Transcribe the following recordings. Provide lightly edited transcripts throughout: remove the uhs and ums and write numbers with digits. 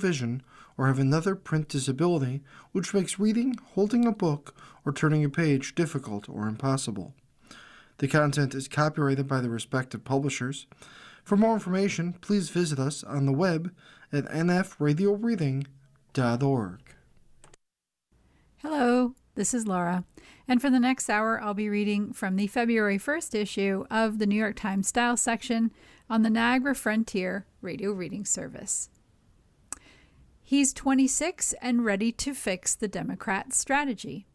vision or have another print disability which makes reading, holding a book, or turning a page difficult or impossible. The content is copyrighted by the respective publishers. For more information, please visit us on the web at nfradioreading.org. Hello, this is Laura, and for the next hour I'll be reading from the February 1st issue of the New York Times Style section on the Niagara Frontier Radio Reading Service. He's 26 and ready to fix the Democrat strategy.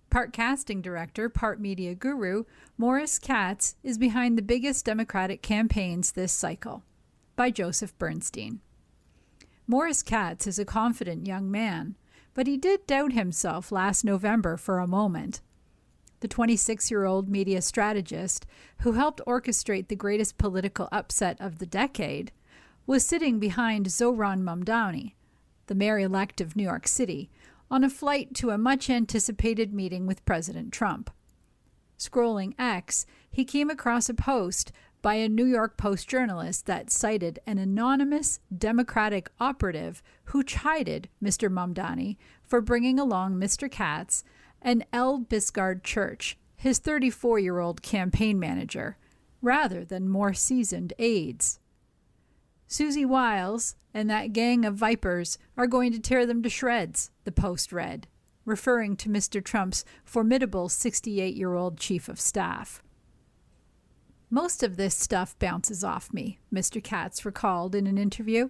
Part casting director, part media guru, Morris Katz is behind the biggest Democratic campaigns this cycle, by Joseph Bernstein. Morris Katz is a confident young man, but he did doubt himself last November for a moment. The 26-year-old media strategist, who helped orchestrate the greatest political upset of the decade, was sitting behind Zohran Mamdani, the mayor-elect of New York City, on a flight to a much-anticipated meeting with President Trump. Scrolling X, he came across a post by a New York Post journalist that cited an anonymous Democratic operative who chided Mr. Mamdani for bringing along Mr. Katz and L. Biscard Church, his 34-year-old campaign manager, rather than more seasoned aides. Susie Wiles and that gang of vipers are going to tear them to shreds, the Post read, referring to Mr. Trump's formidable 68-year-old chief of staff. Most of this stuff bounces off me, Mr. Katz recalled in an interview.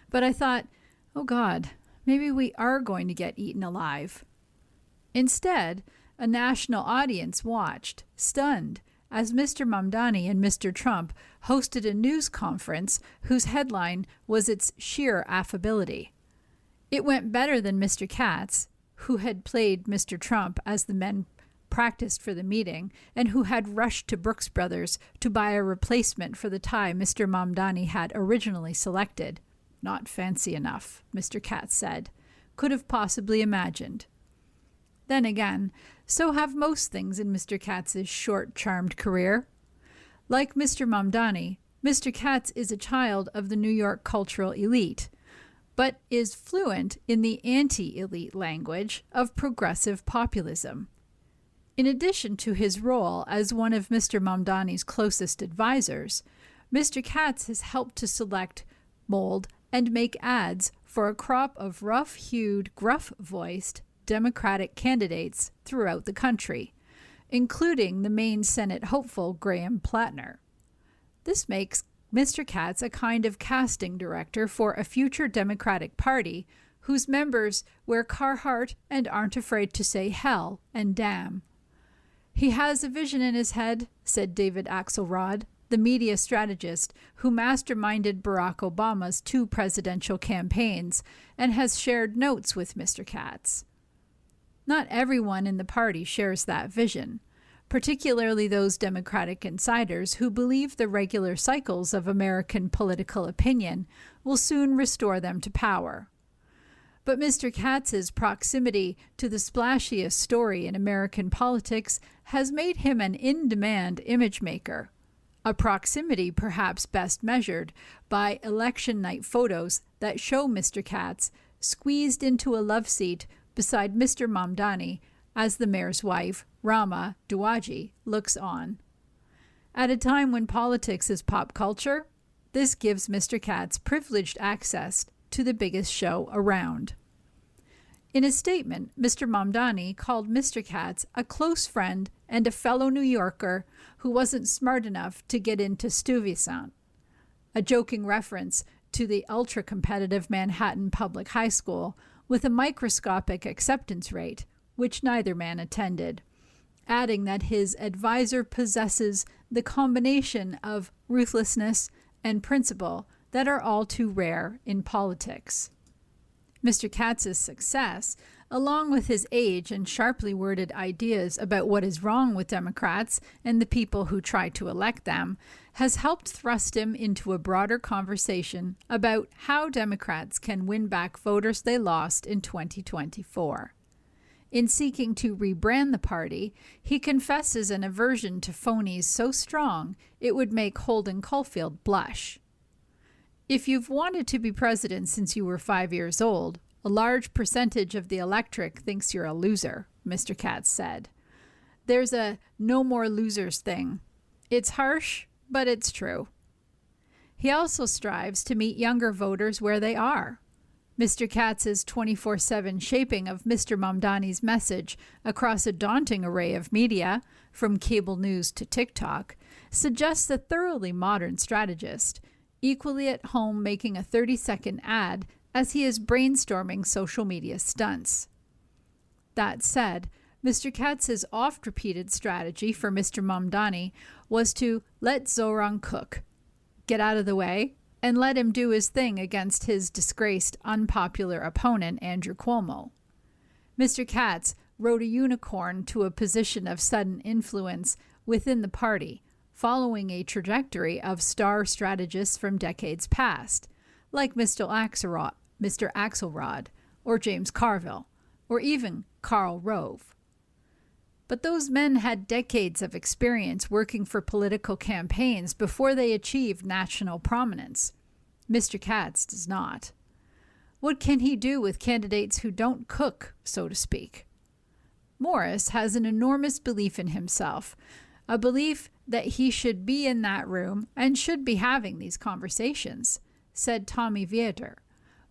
But I thought, oh God, maybe we are going to get eaten alive. Instead, a national audience watched, stunned, as Mr. Mamdani and Mr. Trump hosted a news conference whose headline was its sheer affability. It went better than Mr. Katz, who had played Mr. Trump as the men practiced for the meeting, and who had rushed to Brooks Brothers to buy a replacement for the tie Mr. Mamdani had originally selected. Not fancy enough, Mr. Katz said. Could have possibly imagined. Then again, so have most things in Mr. Katz's short, charmed career. Like Mr. Mamdani, Mr. Katz is a child of the New York cultural elite, but is fluent in the anti-elite language of progressive populism. In addition to his role as one of Mr. Mamdani's closest advisors, Mr. Katz has helped to select, mold, and make ads for a crop of rough-hued, gruff-voiced Democratic candidates throughout the country, including the Maine Senate hopeful Graham Plattner. This makes Mr. Katz a kind of casting director for a future Democratic Party whose members wear Carhartt and aren't afraid to say hell and damn. He has a vision in his head, said David Axelrod, the media strategist who masterminded Barack Obama's 2 presidential campaigns and has shared notes with Mr. Katz. Not everyone in the party shares that vision, particularly those Democratic insiders who believe the regular cycles of American political opinion will soon restore them to power. But Mr. Katz's proximity to the splashiest story in American politics has made him an in-demand image maker, a proximity perhaps best measured by election night photos that show Mr. Katz squeezed into a love seat beside Mr. Mamdani as the mayor's wife, Rama Duwaji, looks on. At a time when politics is pop culture, this gives Mr. Katz privileged access to the biggest show around. In a statement, Mr. Mamdani called Mr. Katz a close friend and a fellow New Yorker who wasn't smart enough to get into Stuyvesant, a joking reference to the ultra-competitive Manhattan Public High School with a microscopic acceptance rate, which neither man attended, adding that his advisor possesses the combination of ruthlessness and principle that are all too rare in politics. Mr. Katz's success, along with his age and sharply worded ideas about what is wrong with Democrats and the people who try to elect them, has helped thrust him into a broader conversation about how Democrats can win back voters they lost in 2024. In seeking to rebrand the party, he confesses an aversion to phonies so strong it would make Holden Caulfield blush. If you've wanted to be president since you were 5 years old, a large percentage of the electorate thinks you're a loser, Mr. Katz said. There's a no more losers thing. It's harsh, but it's true. He also strives to meet younger voters where they are. Mr. Katz's 24/7 shaping of Mr. Mamdani's message across a daunting array of media, from cable news to TikTok, suggests a thoroughly modern strategist, equally at home making a 30-second ad as he is brainstorming social media stunts. That said, Mr. Katz's oft-repeated strategy for Mr. Mamdani was to let Zoran cook, get out of the way, and let him do his thing against his disgraced, unpopular opponent, Andrew Cuomo. Mr. Katz rode a unicorn to a position of sudden influence within the party, following a trajectory of star strategists from decades past, like Mr. Axelrod, or James Carville, or even Karl Rove. But those men had decades of experience working for political campaigns before they achieved national prominence. Mr. Katz does not. What can he do with candidates who don't cook, so to speak? Morris has an enormous belief in himself, a belief that he should be in that room and should be having these conversations, said Tommy Vietor,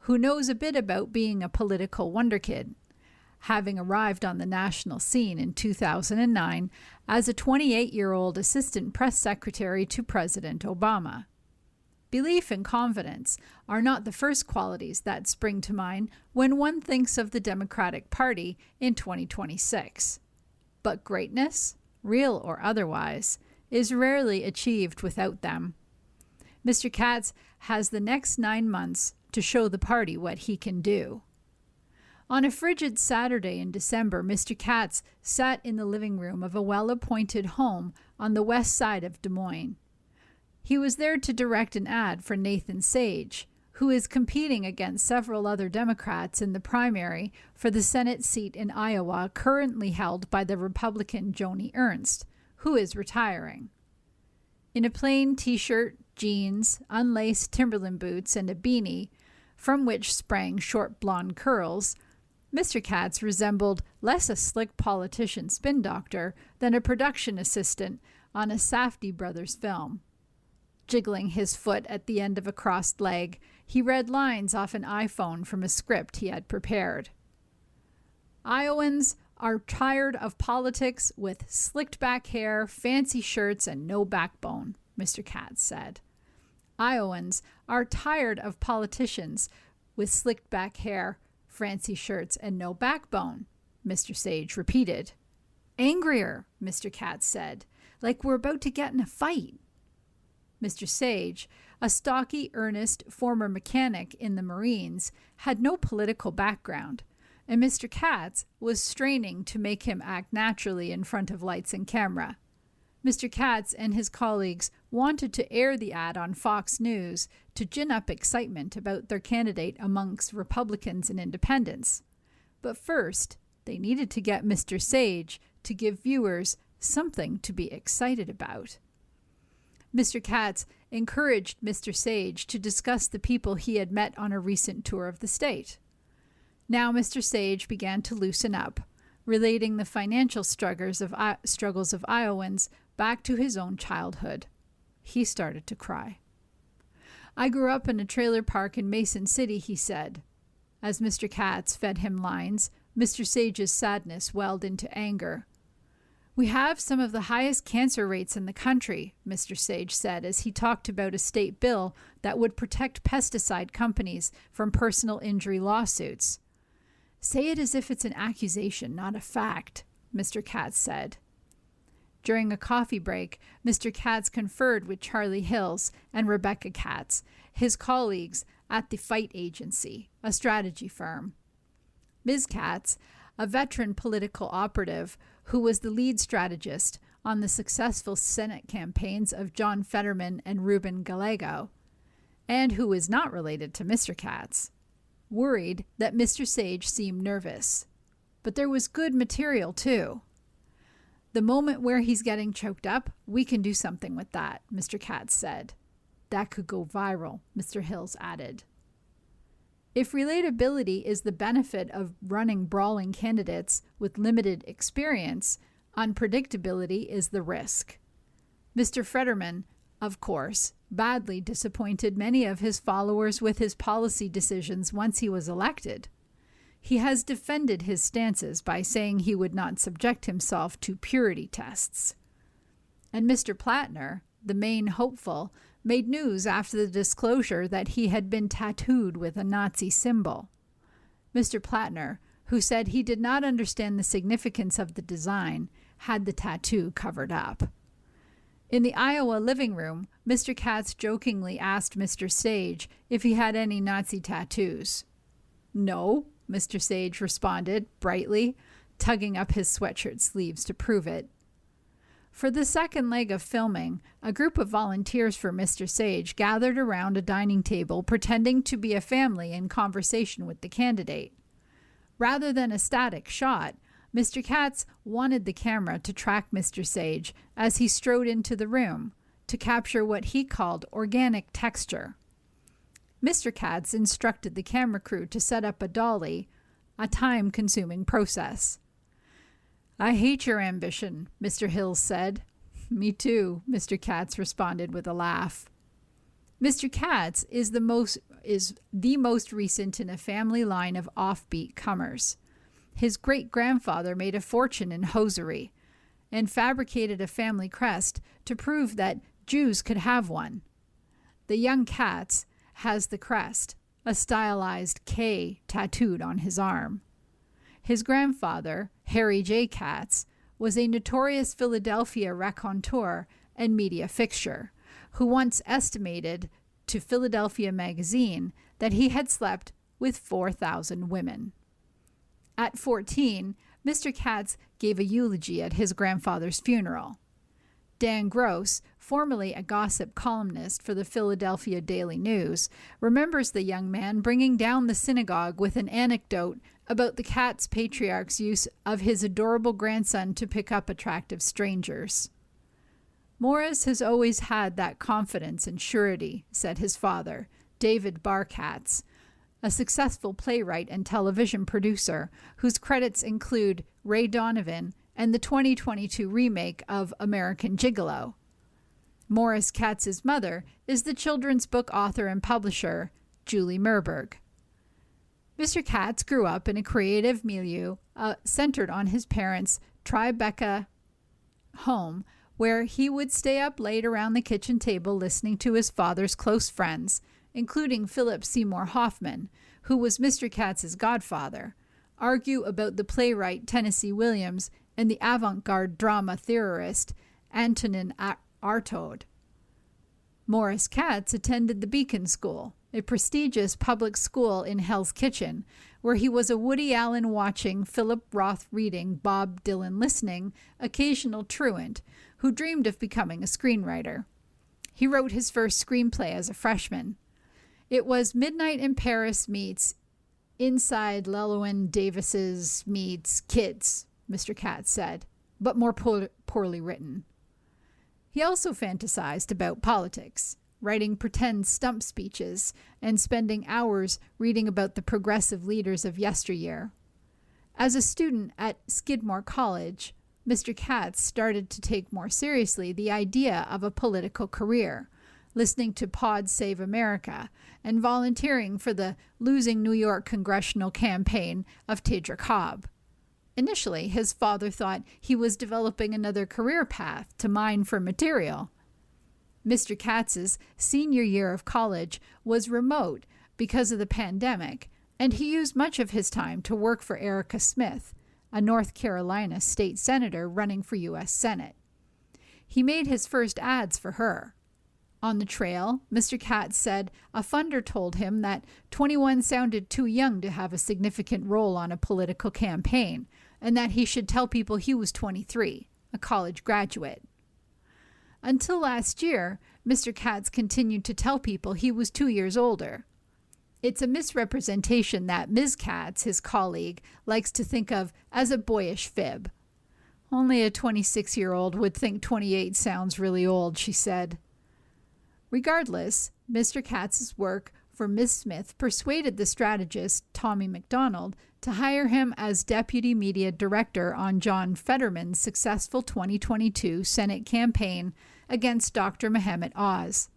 who knows a bit about being a political wonderkid, having arrived on the national scene in 2009 as a 28-year-old assistant press secretary to President Obama. Belief and confidence are not the first qualities that spring to mind when one thinks of the Democratic Party in 2026. But greatness, real or otherwise, is rarely achieved without them. Mr. Katz has the next 9 months to show the party what he can do. On a frigid Saturday in December, Mr. Katz sat in the living room of a well-appointed home on the west side of Des Moines. He was there to direct an ad for Nathan Sage, who is competing against several other Democrats in the primary for the Senate seat in Iowa currently held by the Republican Joni Ernst, who is retiring. In a plain t-shirt, jeans, unlaced Timberland boots, and a beanie, from which sprang short blonde curls, Mr. Katz resembled less a slick politician spin doctor than a production assistant on a Safdie Brothers film. Jiggling his foot at the end of a crossed leg, he read lines off an iPhone from a script he had prepared. Iowans are tired of politics with slicked back hair, fancy shirts, and no backbone, Mr. Katz said. Iowans are tired of politicians with slicked back hair, fancy shirts, and no backbone, Mr. Sage repeated. Angrier, Mr. Katz said, like we're about to get in a fight. Mr. Sage, a stocky, earnest former mechanic in the Marines, had no political background, and Mr. Katz was straining to make him act naturally in front of lights and camera. Mr. Katz and his colleagues wanted to air the ad on Fox News to gin up excitement about their candidate amongst Republicans and independents. But first, they needed to get Mr. Sage to give viewers something to be excited about. Mr. Katz encouraged Mr. Sage to discuss the people he had met on a recent tour of the state. Now Mr. Sage began to loosen up, relating the financial struggles of Iowans back to his own childhood. He started to cry. I grew up in a trailer park in Mason City, he said. As Mr. Katz fed him lines, Mr. Sage's sadness welled into anger. We have some of the highest cancer rates in the country, Mr. Sage said as he talked about a state bill that would protect pesticide companies from personal injury lawsuits. Say it as if it's an accusation, not a fact, Mr. Katz said. During a coffee break, Mr. Katz conferred with Charlie Hills and Rebecca Katz, his colleagues at the Fight Agency, a strategy firm. Ms. Katz, a veteran political operative who was the lead strategist on the successful Senate campaigns of John Fetterman and Ruben Gallego, and who is not related to Mr. Katz, worried that Mr. Sage seemed nervous. But there was good material, too. The moment where he's getting choked up, we can do something with that, Mr. Katz said. that could go viral, Mr. Hills added. If relatability is the benefit of running brawling candidates with limited experience, unpredictability is the risk. Mr. Fetterman, of course, badly disappointed many of his followers with his policy decisions once he was elected. He has defended his stances by saying he would not subject himself to purity tests. And Mr. Plattner, the main hopeful, made news after the disclosure that he had been tattooed with a Nazi symbol. Mr. Plattner, who said he did not understand the significance of the design, had the tattoo covered up. In the Iowa living room, Mr. Katz jokingly asked Mr. Sage if he had any Nazi tattoos. "No," Mr. Sage responded brightly, tugging up his sweatshirt sleeves to prove it. For the second leg of filming, a group of volunteers for Mr. Sage gathered around a dining table pretending to be a family in conversation with the candidate. Rather than a static shot, Mr. Katz wanted the camera to track Mr. Sage as he strode into the room to capture what he called organic texture. Mr. Katz instructed the camera crew to set up a dolly, a time-consuming process. "I hate your ambition," Mr. Hills said. "Me too," Mr. Katz responded with a laugh. Mr. Katz is the most recent in a family line of offbeat comers. His great-grandfather made a fortune in hosiery and fabricated a family crest to prove that Jews could have one. The young Katz has the crest, a stylized K tattooed on his arm. His grandfather, Harry J. Katz, was a notorious Philadelphia raconteur and media fixture, who once estimated to Philadelphia Magazine that he had slept with 4,000 women. At 14, Mr. Katz gave a eulogy at his grandfather's funeral. Dan Gross, formerly a gossip columnist for the Philadelphia Daily News, remembers the young man bringing down the synagogue with an anecdote about the Katz patriarch's use of his adorable grandson to pick up attractive strangers. "Morris has always had that confidence and surety," said his father, David Barr Katz, a successful playwright and television producer whose credits include Ray Donovan and the 2022 remake of American Gigolo. Morris Katz's mother is the children's book author and publisher, Julie Merberg. Mr. Katz grew up in a creative milieu centered on his parents' Tribeca home, where he would stay up late around the kitchen table listening to his father's close friends, including Philip Seymour Hoffman, who was Mr. Katz's godfather, argue about the playwright Tennessee Williams and the avant-garde drama theorist Antonin Artaud. Morris Katz attended the Beacon School, a prestigious public school in Hell's Kitchen, where he was a Woody Allen watching, Philip Roth reading, Bob Dylan listening, occasional truant who dreamed of becoming a screenwriter. He wrote his first screenplay as a freshman. It was Midnight in Paris meets Inside Llewyn Davis's meets Kids, Mr. Katz said, but more poorly written. He also fantasized about politics, writing pretend stump speeches and spending hours reading about the progressive leaders of yesteryear. As a student at Skidmore College, Mr. Katz started to take more seriously the idea of a political career, listening to Pod Save America and volunteering for the losing New York congressional campaign of Tadra Cobb. Initially, his father thought he was developing another career path to mine for material. Mr. Katz's senior year of college was remote because of the pandemic, and he used much of his time to work for Erica Smith, a North Carolina state senator running for U.S. Senate. He made his first ads for her. On the trail, Mr. Katz said a funder told him that 21 sounded too young to have a significant role on a political campaign, and that he should tell people he was 23, a college graduate. Until last year, Mr. Katz continued to tell people he was 2 years older. It's a misrepresentation that Ms. Katz, his colleague, likes to think of as a boyish fib. "Only a 26-year-old would think 28 sounds really old," she said. Regardless, Mr. Katz's work for Ms. Smith persuaded the strategist Tommy MacDonald to hire him as deputy media director on John Fetterman's successful 2022 Senate campaign against Dr. Mehmet Oz.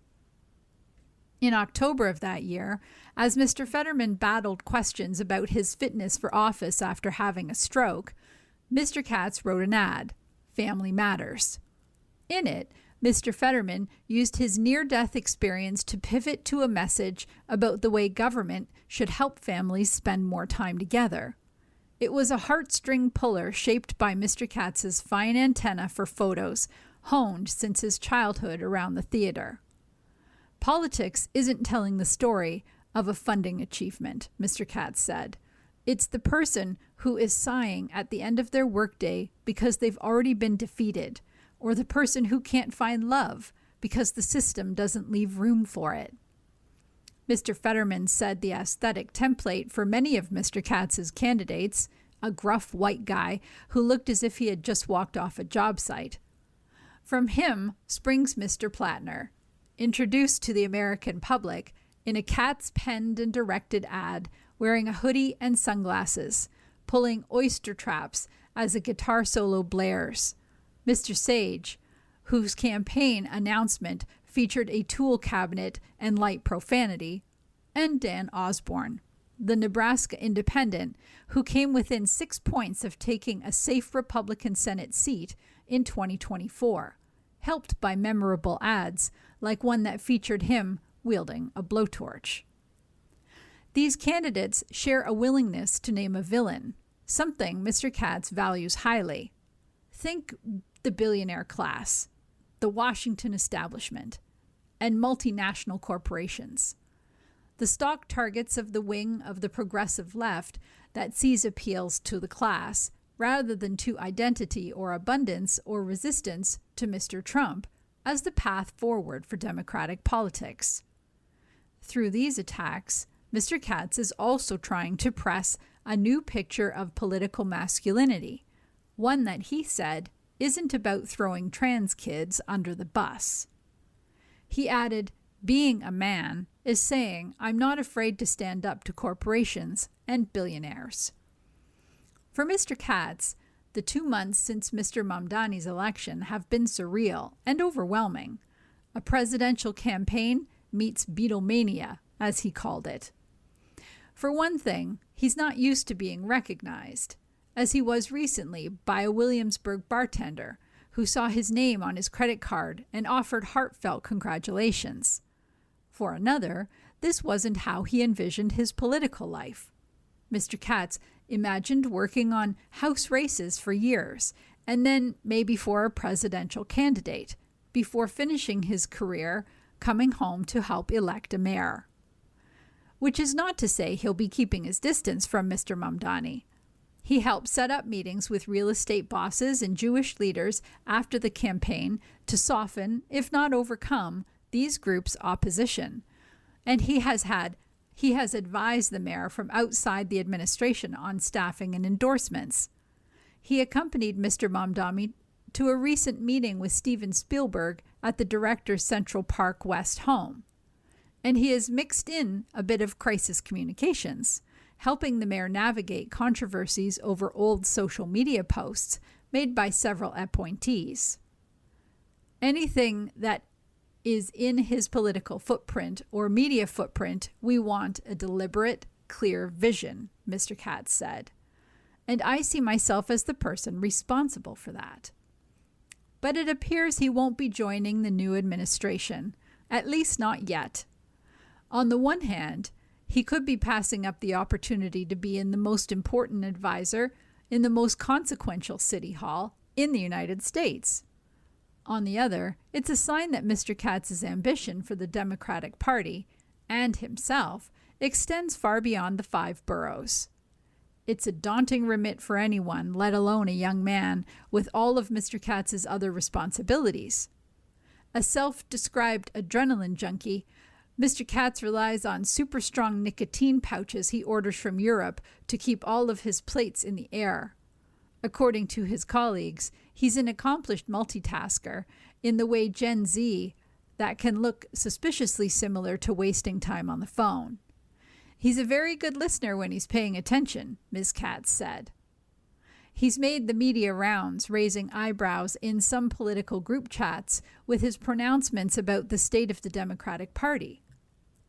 In October of that year, as Mr. Fetterman battled questions about his fitness for office after having a stroke, Mr. Katz wrote an ad, Family Matters. In it, Mr. Fetterman used his near-death experience to pivot to a message about the way government should help families spend more time together. It was a heartstring puller shaped by Mr. Katz's fine antenna for photos, honed since his childhood around the theater. Politics isn't telling the story of a funding achievement, Mr. Katz said. It's the person who is sighing at the end of their workday because they've already been defeated, or the person who can't find love because the system doesn't leave room for it. Mr. Fetterman said the aesthetic template for many of Mr. Katz's candidates, a gruff white guy who looked as if he had just walked off a job site. From him springs Mr. Plattner, introduced to the American public in a Katz-penned and directed ad wearing a hoodie and sunglasses, pulling oyster traps as a guitar solo blares. Mr. Sage, whose campaign announcement featured a tool cabinet and light profanity, and Dan Osborne, the Nebraska independent who came within 6 points of taking a safe Republican Senate seat in 2024, helped by memorable ads like one that featured him wielding a blowtorch. These candidates share a willingness to name a villain, something Mr. Katz values highly. Think the billionaire class, the Washington establishment, and multinational corporations. The stock targets of the wing of the progressive left that sees appeals to the class rather than to identity or abundance or resistance to Mr. Trump as the path forward for democratic politics. Through these attacks, Mr. Katz is also trying to press a new picture of political masculinity, one that he said isn't about throwing trans kids under the bus. He added, being a man is saying, I'm not afraid to stand up to corporations and billionaires. For Mr. Katz, the 2 months since Mr. Mamdani's election have been surreal and overwhelming. A presidential campaign meets Beatlemania, as he called it. For one thing, he's not used to being recognized, as he was recently by a Williamsburg bartender who saw his name on his credit card and offered heartfelt congratulations. For another, this wasn't how he envisioned his political life. Mr. Katz imagined working on House races for years, and then maybe for a presidential candidate, before finishing his career coming home to help elect a mayor. Which is not to say he'll be keeping his distance from Mr. Mamdani. He helped set up meetings with real estate bosses and Jewish leaders after the campaign to soften, if not overcome, these groups' opposition. And he has advised the mayor from outside the administration on staffing and endorsements. He accompanied Mr. Mamdani to a recent meeting with Steven Spielberg at the director's Central Park West home. And he has mixed in a bit of crisis communications, helping the mayor navigate controversies over old social media posts made by several appointees. Anything that is in his political footprint or media footprint, we want a deliberate, clear vision, Mr. Katz said. And I see myself as the person responsible for that. But it appears he won't be joining the new administration, at least not yet. On the one hand, he could be passing up the opportunity to be in the most important advisor in the most consequential city hall in the United States. On the other, it's a sign that Mr. Katz's ambition for the Democratic Party and himself extends far beyond the 5 boroughs. It's a daunting remit for anyone, let alone a young man, with all of Mr. Katz's other responsibilities. A self-described adrenaline junkie, Mr. Katz relies on super strong nicotine pouches he orders from Europe to keep all of his plates in the air. According to his colleagues, he's an accomplished multitasker in the way Gen Z that can look suspiciously similar to wasting time on the phone. He's a very good listener when he's paying attention, Ms. Katz said. He's made the media rounds, raising eyebrows in some political group chats with his pronouncements about the state of the Democratic Party.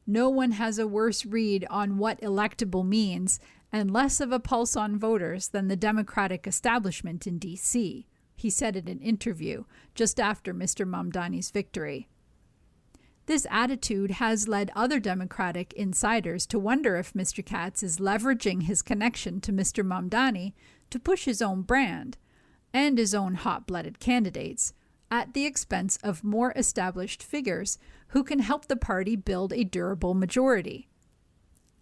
No one has a worse read on what electable means and less of a pulse on voters than the Democratic establishment in D.C., he said in an interview just after Mr. Mamdani's victory. This attitude has led other Democratic insiders to wonder if Mr. Katz is leveraging his connection to Mr. Mamdani to push his own brand and his own hot-blooded candidates at the expense of more established figures who can help the party build a durable majority.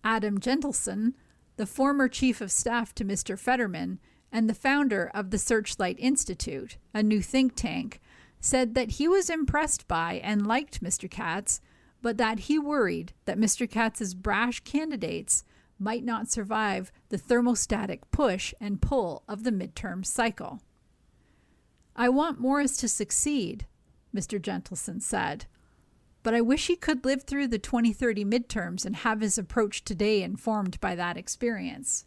Adam Gentleson, the former chief of staff to Mr. Fetterman and the founder of the Searchlight Institute, a new think tank, said that he was impressed by and liked Mr. Katz, but that he worried that Mr. Katz's brash candidates might not survive the thermostatic push and pull of the midterm cycle. I want Morris to succeed, Mr. Gentleson said, but I wish he could live through the 2030 midterms and have his approach today informed by that experience.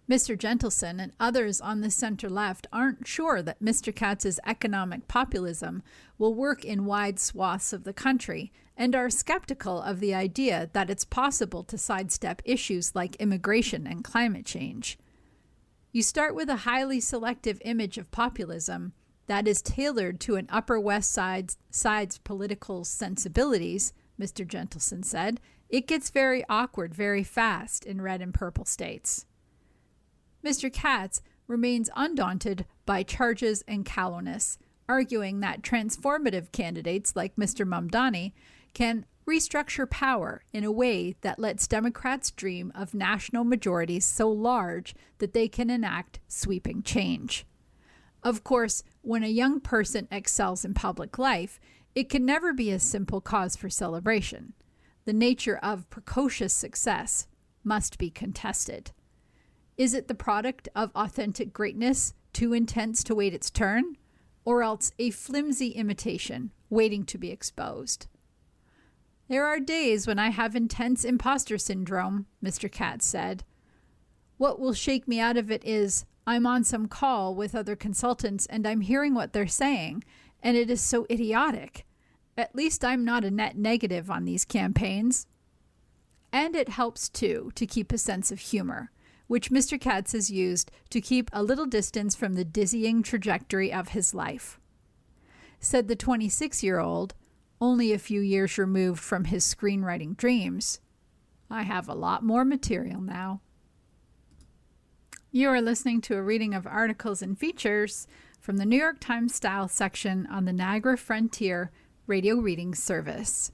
Mr. Gentleson and others on the center-left aren't sure that Mr. Katz's economic populism will work in wide swaths of the country and are skeptical of the idea that it's possible to sidestep issues like immigration and climate change. You start with a highly selective image of populism that is tailored to an Upper West Side's political sensibilities, Mr. Gentleson said. It gets very awkward very fast in red and purple states. Mr. Katz remains undaunted by charges and callousness, arguing that transformative candidates like Mr. Mamdani can restructure power in a way that lets Democrats dream of national majorities so large that they can enact sweeping change. Of course, when a young person excels in public life, it can never be a simple cause for celebration. The nature of precocious success must be contested. Is it the product of authentic greatness, too intense to wait its turn, or else a flimsy imitation waiting to be exposed? There are days when I have intense imposter syndrome, Mr. Katz said. What will shake me out of it is I'm on some call with other consultants and I'm hearing what they're saying, and it is so idiotic. At least I'm not a net negative on these campaigns. And it helps, too, to keep a sense of humor, which Mr. Katz has used to keep a little distance from the dizzying trajectory of his life. Said the 26-year-old, only a few years removed from his screenwriting dreams, I have a lot more material now. You are listening to a reading of articles and features from the New York Times Style section on the Niagara Frontier Radio Reading Service.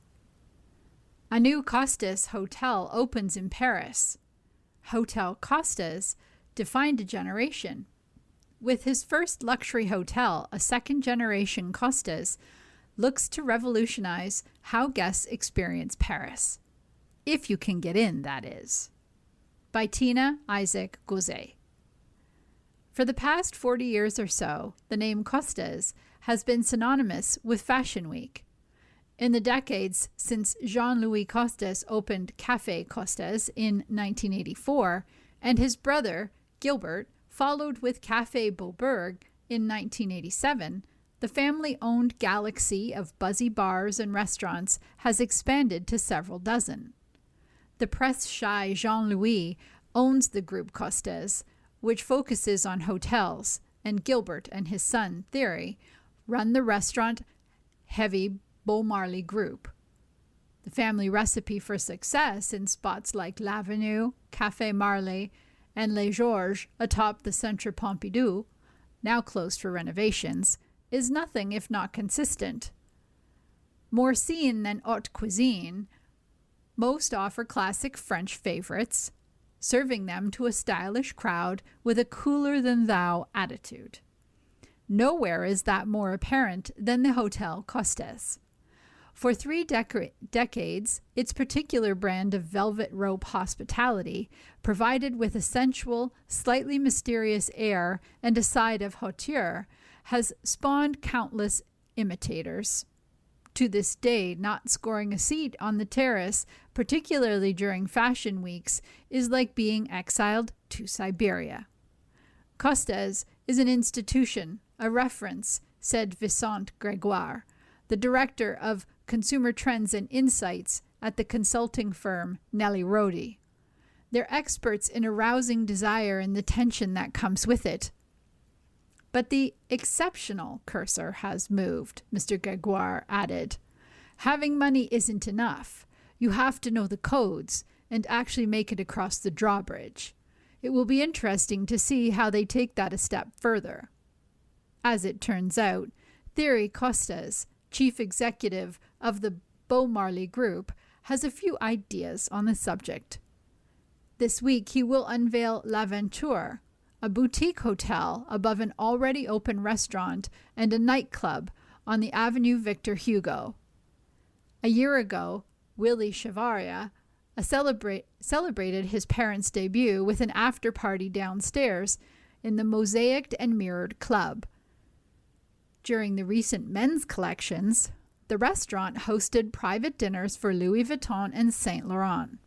A new Costas hotel opens in Paris. Hotel Costas defined a generation. With his first luxury hotel, a second-generation Costas looks to revolutionize how guests experience Paris. If you can get in, that is. By Tina Isaac Gauzet. For the past 40 years or so, the name Costas has been synonymous with Fashion Week. In the decades since Jean-Louis Costas opened Café Costas in 1984, and his brother, Gilbert, followed with Café Beaubourg in 1987, the family-owned galaxy of buzzy bars and restaurants has expanded to several dozen. The press-shy Jean-Louis owns the group Costas, which focuses on hotels, and Gilbert and his son, Thierry, run the restaurant-heavy Beau Marly Group. The family recipe for success in spots like L'Avenue, Café Marly, and Les Georges atop the Centre Pompidou, now closed for renovations, is nothing if not consistent. More seen than haute cuisine, most offer classic French favorites, serving them to a stylish crowd with a cooler-than-thou attitude. Nowhere is that more apparent than the Hotel Costas. For 3 decades, its particular brand of velvet rope hospitality, provided with a sensual, slightly mysterious air and a side of hauteur, has spawned countless imitators. to this day, not scoring a seat on the terrace, particularly during fashion weeks, is like being exiled to Siberia. Costes is an institution, a reference, said Vicente Gregoire, the director of Consumer Trends and Insights at the consulting firm Nelly Rodi. They're experts in arousing desire and the tension that comes with it. But the exceptional cursor has moved, Mr. Gregoire added. Having money isn't enough. You have to know the codes and actually make it across the drawbridge. It will be interesting to see how they take that a step further. As it turns out, Thierry Costes, chief executive of the Beau Marly Group, has a few ideas on the subject. This week he will unveil L'Aventure, a boutique hotel above an already open restaurant and a nightclub on the Avenue Victor Hugo. A year ago, Willy Chavaria celebrated his parents' debut with an after-party downstairs in the mosaicked and mirrored club. During the recent men's collections, the restaurant hosted private dinners for Louis Vuitton and Saint Laurent.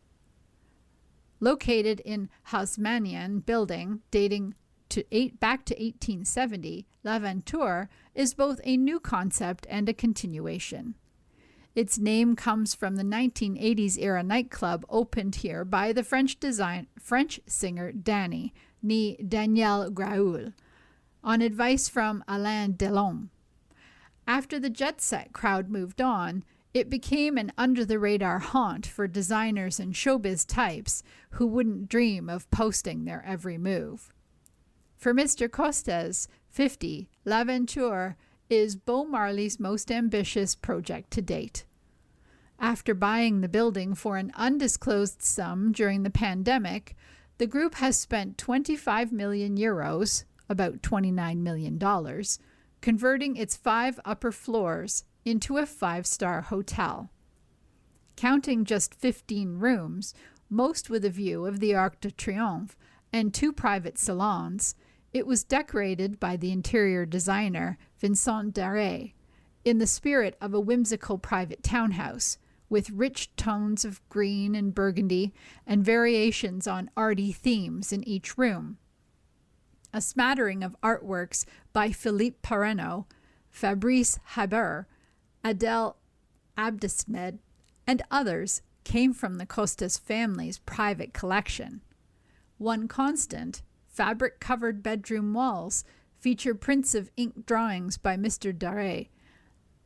Located in Haussmannian building dating back to 1870, L'Aventure is both a new concept and a continuation. Its name comes from the 1980s era nightclub opened here by the French singer Dany, née Daniel Graoul, on advice from Alain Delon. After the jet-set crowd moved on, it became an under-the-radar haunt for designers and showbiz types who wouldn't dream of posting their every move. For Mr. Costes, 50, L'Aventure is Beau Marly's most ambitious project to date. After buying the building for an undisclosed sum during the pandemic, the group has spent 25 million euros, about $29 million, converting its 5 upper floors into a 5-star hotel. Counting just 15 rooms, most with a view of the Arc de Triomphe, and 2 private salons, it was decorated by the interior designer Vincent Daré in the spirit of a whimsical private townhouse, with rich tones of green and burgundy and variations on arty themes in each room. A smattering of artworks by Philippe Parreno, Fabrice Haber, Adèle Abdesmed, and others came from the Costes family's private collection. One constant, fabric-covered bedroom walls feature prints of ink drawings by Mr. Daré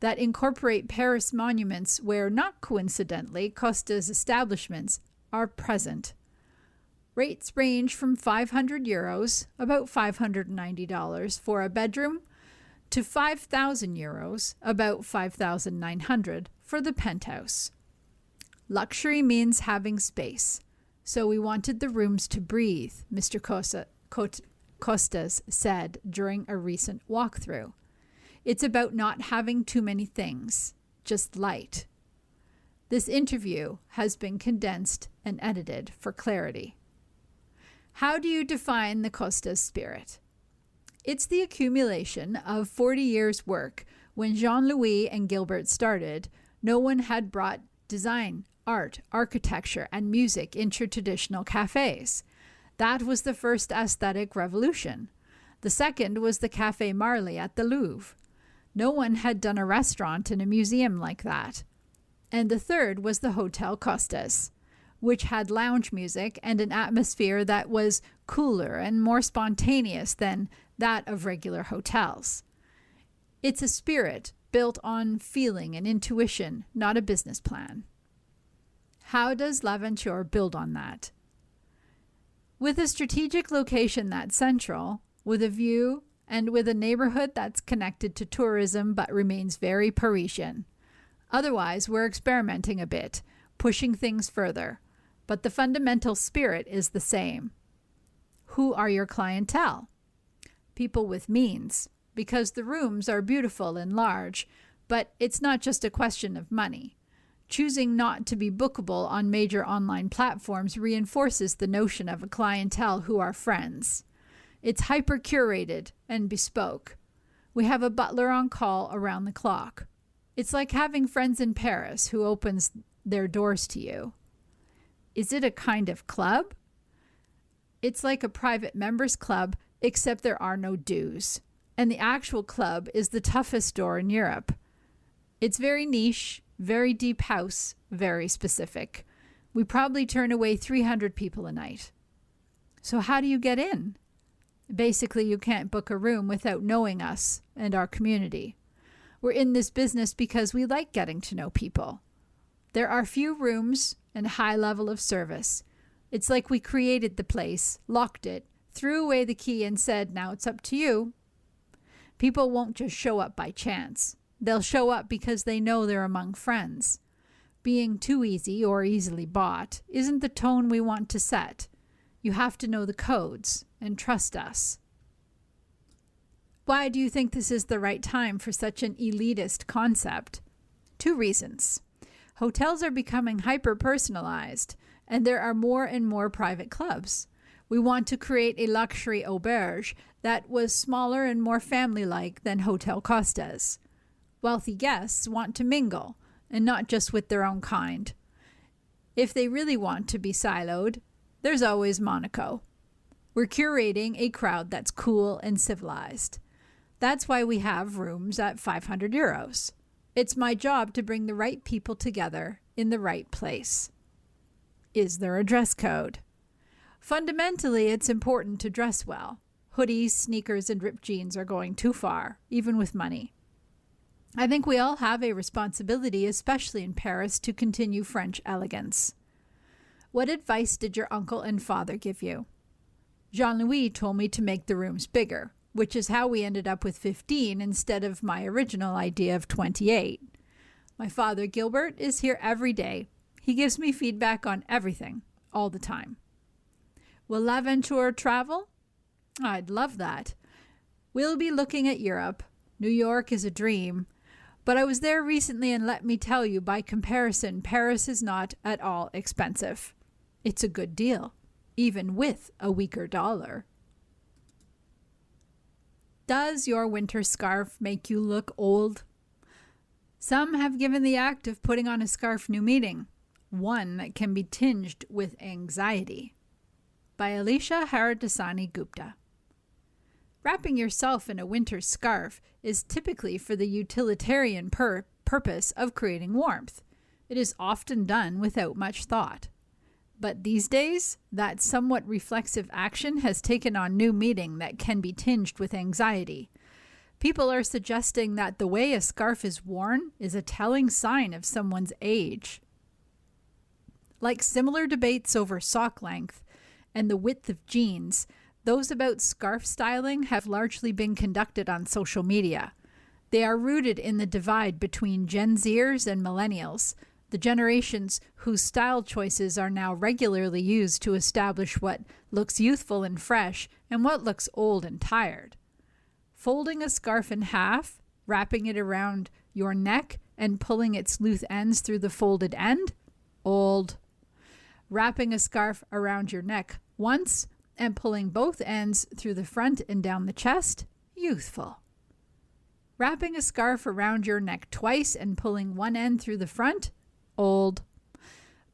that incorporate Paris monuments where, not coincidentally, Costes establishments are present. Rates range from 500 euros, about $590 for a bedroom, to 5,000 euros, about 5,900 for the penthouse. Luxury means having space, so we wanted the rooms to breathe, Mr. Costes said during a recent walkthrough. It's about not having too many things, just light. This interview has been condensed and edited for clarity. How do you define the Costes spirit? It's the accumulation of 40 years' work. When Jean-Louis and Gilbert started, no one had brought design, art, architecture, and music into traditional cafes. That was the first aesthetic revolution. The second was the Café Marly at the Louvre. No one had done a restaurant in a museum like that. And the third was the Hotel Costes, which had lounge music and an atmosphere that was cooler and more spontaneous than that of regular hotels. It's a spirit built on feeling and intuition, not a business plan. How does L'Aventure build on that? With a strategic location that's central, with a view, and with a neighborhood that's connected to tourism but remains very Parisian. Otherwise, we're experimenting a bit, pushing things further, but the fundamental spirit is the same. Who are your clientele? People with means, because the rooms are beautiful and large, but it's not just a question of money. Choosing not to be bookable on major online platforms reinforces the notion of a clientele who are friends. It's hyper-curated and bespoke. We have a butler on call around the clock. It's like having friends in Paris who opens their doors to you. Is it a kind of club? It's like a private members club, except there are no dues. And the actual club is the toughest door in Europe. It's very niche, very deep house, very specific. We probably turn away 300 people a night. So how do you get in? Basically, you can't book a room without knowing us and our community. We're in this business because we like getting to know people. There are few rooms and high level of service. It's like we created the place, locked it, threw away the key and said, now it's up to you. People won't just show up by chance. They'll show up because they know they're among friends. Being too easy or easily bought isn't the tone we want to set. You have to know the codes and trust us. Why do you think this is the right time for such an elitist concept? 2 reasons. Hotels are becoming hyper-personalized, and there are more and more private clubs. We want to create a luxury auberge that was smaller and more family-like than Hotel Costas. Wealthy guests want to mingle, and not just with their own kind. If they really want to be siloed, there's always Monaco. We're curating a crowd that's cool and civilized. That's why we have rooms at 500 euros. It's my job to bring the right people together in the right place. Is there a dress code? Fundamentally, it's important to dress well. Hoodies, sneakers, and ripped jeans are going too far, even with money. I think we all have a responsibility, especially in Paris, to continue French elegance. What advice did your uncle and father give you? Jean-Louis told me to make the rooms bigger, which is how we ended up with 15 instead of my original idea of 28. My father, Gilbert, is here every day. He gives me feedback on everything, all the time. Will L'Aventure travel? I'd love that. We'll be looking at Europe. New York is a dream. But I was there recently, and let me tell you, by comparison, Paris is not at all expensive. It's a good deal, even with a weaker dollar. Does your winter scarf make you look old? Some have given the act of putting on a scarf new meaning, one that can be tinged with anxiety. By Alicia Haradasani Gupta. Wrapping yourself in a winter scarf is typically for the utilitarian purpose of creating warmth. It is often done without much thought. But these days, that somewhat reflexive action has taken on new meaning that can be tinged with anxiety. People are suggesting that the way a scarf is worn is a telling sign of someone's age. Like similar debates over sock length and the width of jeans, those about scarf styling have largely been conducted on social media. They are rooted in the divide between Gen Zers and millennials, the generations whose style choices are now regularly used to establish what looks youthful and fresh and what looks old and tired. Folding a scarf in half, wrapping it around your neck, and pulling its loose ends through the folded end? Old. Wrapping a scarf around your neck once and pulling both ends through the front and down the chest? Youthful. Wrapping a scarf around your neck twice and pulling one end through the front? Old.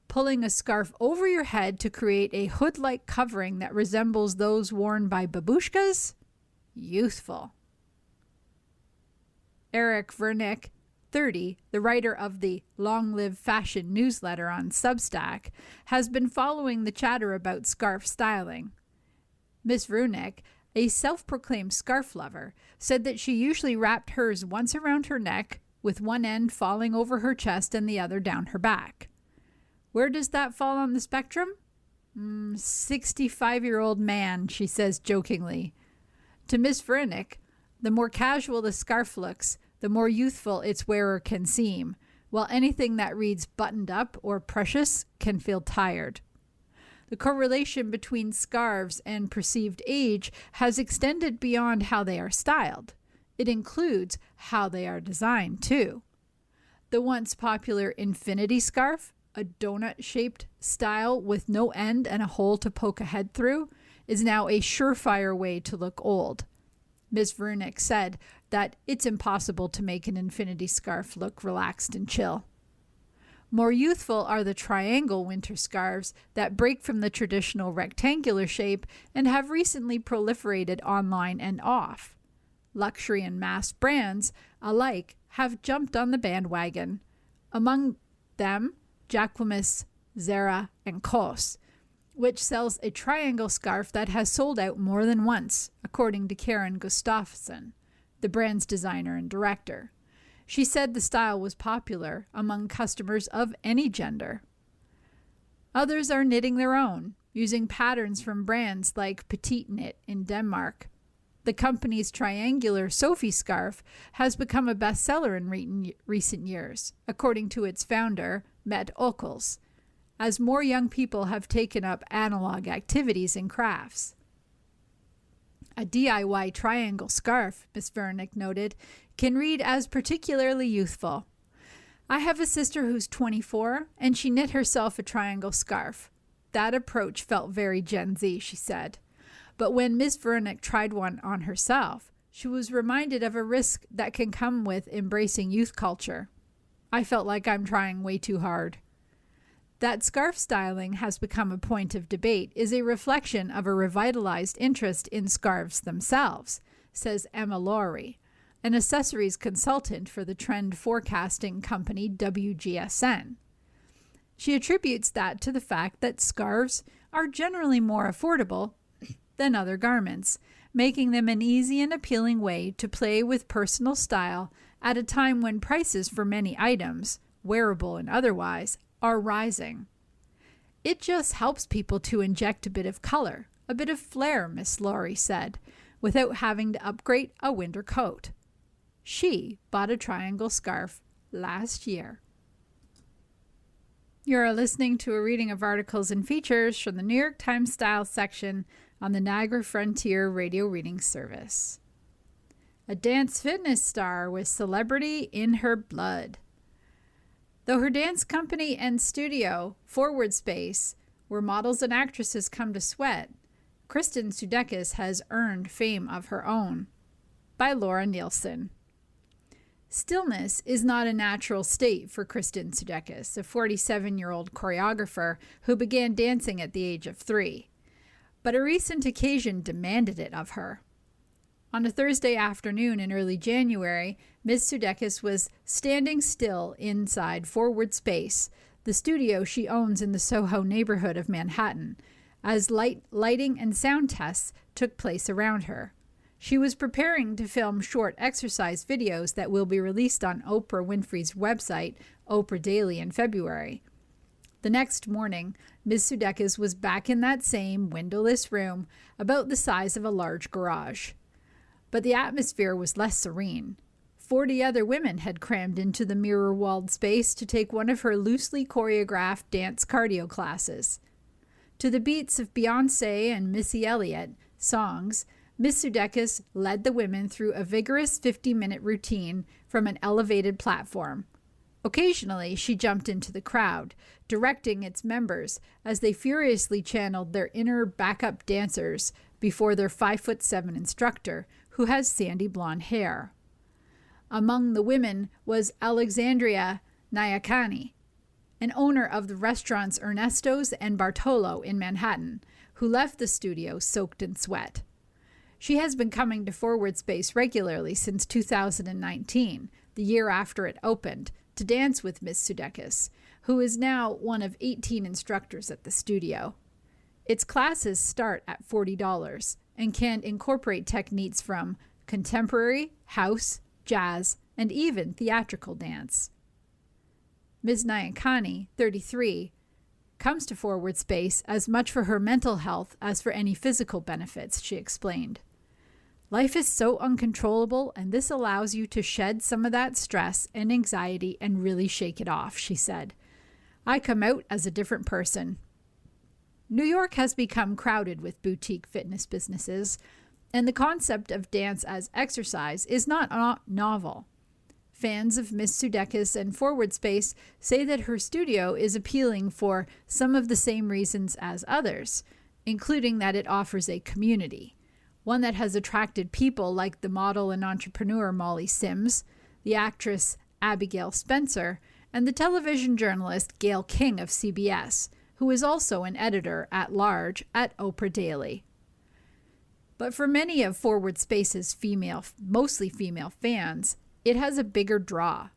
Pulling a scarf over your head to create a hood-like covering that resembles those worn by babushkas? Youthful. Eric Vernick, 30, the writer of the Long Live Fashion newsletter on Substack, has been following the chatter about scarf styling. Miss Vernick, a self-proclaimed scarf lover, said that she usually wrapped hers once around her neck, with one end falling over her chest and the other down her back. Where does that fall on the spectrum? 65-year-old man, she says jokingly. To Miss Vernick, the more casual the scarf looks, the more youthful its wearer can seem, while anything that reads buttoned up or precious can feel tired. The correlation between scarves and perceived age has extended beyond how they are styled. It includes how they are designed, too. The once popular infinity scarf, a donut-shaped style with no end and a hole to poke a head through, is now a surefire way to look old. Ms. Vernick said that it's impossible to make an infinity scarf look relaxed and chill. More youthful are the triangle winter scarves that break from the traditional rectangular shape and have recently proliferated online and off. Luxury and mass brands alike have jumped on the bandwagon. Among them, Jacquemus, Zara, and COS, which sells a triangle scarf that has sold out more than once, according to Karen Gustafsson, the brand's designer and director. She said the style was popular among customers of any gender. Others are knitting their own, using patterns from brands like Petite Knit in Denmark. The company's triangular Sophie scarf has become a bestseller in recent years, according to its founder, Mette Ockels, as more young people have taken up analog activities and crafts. A DIY triangle scarf, Ms. Vernick noted, can read as particularly youthful. I have a sister who's 24, and she knit herself a triangle scarf. That approach felt very Gen Z, she said. But when Ms. Vernick tried one on herself, she was reminded of a risk that can come with embracing youth culture. I felt like I'm trying way too hard. That scarf styling has become a point of debate is a reflection of a revitalized interest in scarves themselves, says Emma Laurie, an accessories consultant for the trend forecasting company WGSN. She attributes that to the fact that scarves are generally more affordable than other garments, making them an easy and appealing way to play with personal style at a time when prices for many items, wearable and otherwise, are rising. It just helps people to inject a bit of color, a bit of flair, Miss Laurie said, without having to upgrade a winter coat. She bought a triangle scarf last year. You're listening to a reading of articles and features from the New York Times Style section on the Niagara Frontier Radio Reading Service. A dance fitness star with celebrity in her blood. Though her dance company and studio, Forward Space, where models and actresses come to sweat, Kristen Sudeikis has earned fame of her own. By Laura Nielsen. Stillness is not a natural state for Kristen Sudeikis, a 47-year-old choreographer who began dancing at the age of 3. But a recent occasion demanded it of her. On a Thursday afternoon in early January, Ms. Sudeikis was standing still inside Forward Space, the studio she owns in the Soho neighborhood of Manhattan, as lighting and sound tests took place around her. She was preparing to film short exercise videos that will be released on Oprah Winfrey's website, Oprah Daily, in February. The next morning, Ms. Sudeikis was back in that same windowless room, about the size of a large garage. But the atmosphere was less serene. 40 other women had crammed into the mirror-walled space to take one of her loosely choreographed dance cardio classes. To the beats of Beyoncé and Missy Elliott songs, Ms. Sudeikis led the women through a vigorous 50-minute routine from an elevated platform. Occasionally, she jumped into the crowd, directing its members as they furiously channeled their inner backup dancers before their 5'7" instructor, who has sandy blonde hair. Among the women was Alexandria Nyakani, an owner of the restaurants Ernesto's and Bartolo in Manhattan, who left the studio soaked in sweat. She has been coming to Forward Space regularly since 2019, the year after it opened, to dance with Ms. Sudeikis, who is now one of 18 instructors at the studio. Its classes start at $40 and can incorporate techniques from contemporary, house, jazz, and even theatrical dance. Ms. Nyakani, 33, comes to Forward Space as much for her mental health as for any physical benefits, she explained. Life is so uncontrollable, and this allows you to shed some of that stress and anxiety and really shake it off, she said. I come out as a different person. New York has become crowded with boutique fitness businesses, and the concept of dance as exercise is not novel. Fans of Ms. Sudeikis and Forward Space say that her studio is appealing for some of the same reasons as others, including that it offers a community. one that has attracted people like the model and entrepreneur Molly Sims, the actress Abigail Spencer, and the television journalist Gayle King of CBS, who is also an editor-at-large at Oprah Daily. But for many of Forward Space's mostly female fans, it has a bigger draw.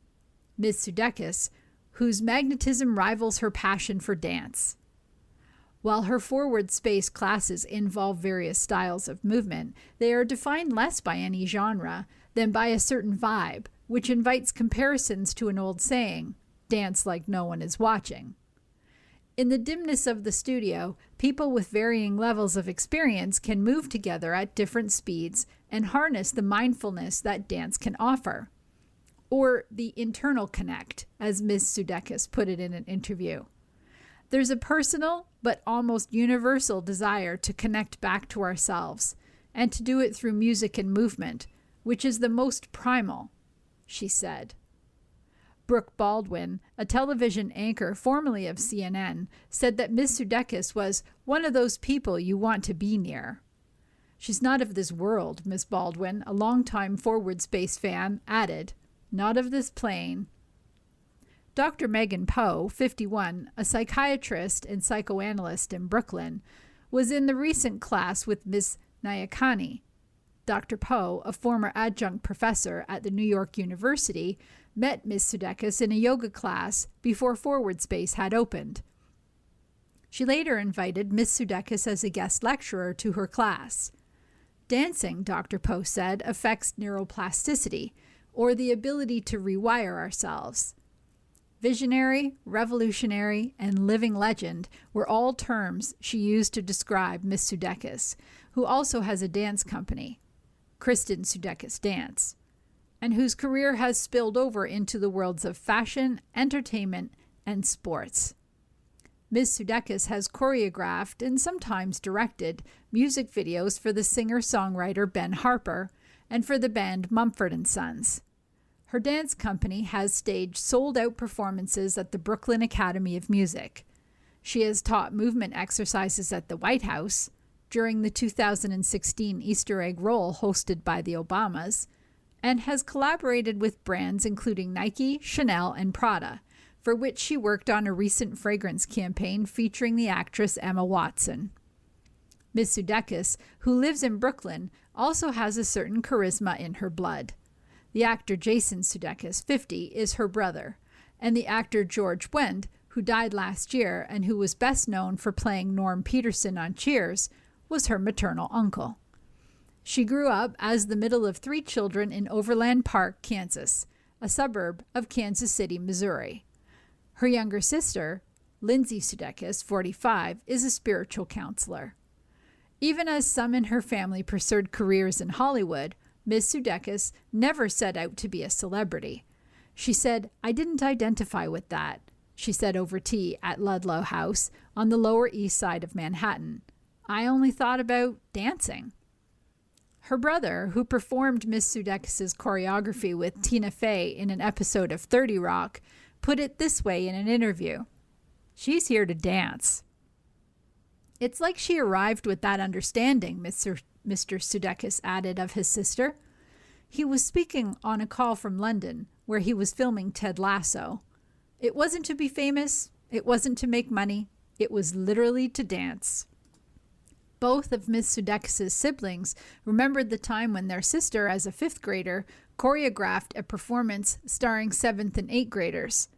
Ms. Sudeikis, whose magnetism rivals her passion for dance. While her Forward Space classes involve various styles of movement, they are defined less by any genre than by a certain vibe, which invites comparisons to an old saying, "Dance like no one is watching." In the dimness of the studio, people with varying levels of experience can move together at different speeds and harness the mindfulness that dance can offer. Or the internal connect, as Ms. Sudeikis put it in an interview. There's a personal but almost universal desire to connect back to ourselves, and to do it through music and movement, which is the most primal, she said. Brooke Baldwin, a television anchor formerly of CNN, said that Ms. Sudeikis was one of those people you want to be near. She's not of this world, Ms. Baldwin, a longtime Forward Space fan, added. Not of this plane. Dr. Megan Poe, 51, a psychiatrist and psychoanalyst in Brooklyn, was in the recent class with Ms. Nayakani. Dr. Poe, a former adjunct professor at the New York University, met Ms. Sudeikis in a yoga class before Forward Space had opened. She later invited Ms. Sudeikis as a guest lecturer to her class. Dancing, Dr. Poe said, affects neuroplasticity, or the ability to rewire ourselves. Visionary, revolutionary, and living legend were all terms she used to describe Ms. Sudeikis, who also has a dance company, Kristen Sudeikis Dance, and whose career has spilled over into the worlds of fashion, entertainment, and sports. Ms. Sudeikis has choreographed and sometimes directed music videos for the singer-songwriter Ben Harper and for the band Mumford & Sons. Her dance company has staged sold-out performances at the Brooklyn Academy of Music. She has taught movement exercises at the White House during the 2016 Easter egg roll hosted by the Obamas, and has collaborated with brands including Nike, Chanel, and Prada, for which she worked on a recent fragrance campaign featuring the actress Emma Watson. Ms. Sudeikis, who lives in Brooklyn, also has a certain charisma in her blood. The actor Jason Sudeikis, 50, is her brother, and the actor George Wendt, who died last year and who was best known for playing Norm Peterson on Cheers, was her maternal uncle. She grew up as the middle of 3 children in Overland Park, Kansas, a suburb of Kansas City, Missouri. Her younger sister, Lindsay Sudeikis, 45, is a spiritual counselor. Even as some in her family pursued careers in Hollywood, Ms. Sudeikis never set out to be a celebrity. She said, "I didn't identify with that," she said over tea at Ludlow House on the Lower East Side of Manhattan. "I only thought about dancing." Her brother, who performed Ms. Sudeikis' choreography with Tina Fey in an episode of 30 Rock, put it this way in an interview. "She's here to dance." It's like she arrived with that understanding, Mr. Sudeikis added of his sister. He was speaking on a call from London, where he was filming Ted Lasso. It wasn't to be famous, it wasn't to make money, it was literally to dance. Both of Ms. Sudeikis' siblings remembered the time when their sister, as a 5th grader, choreographed a performance starring 7th and 8th graders.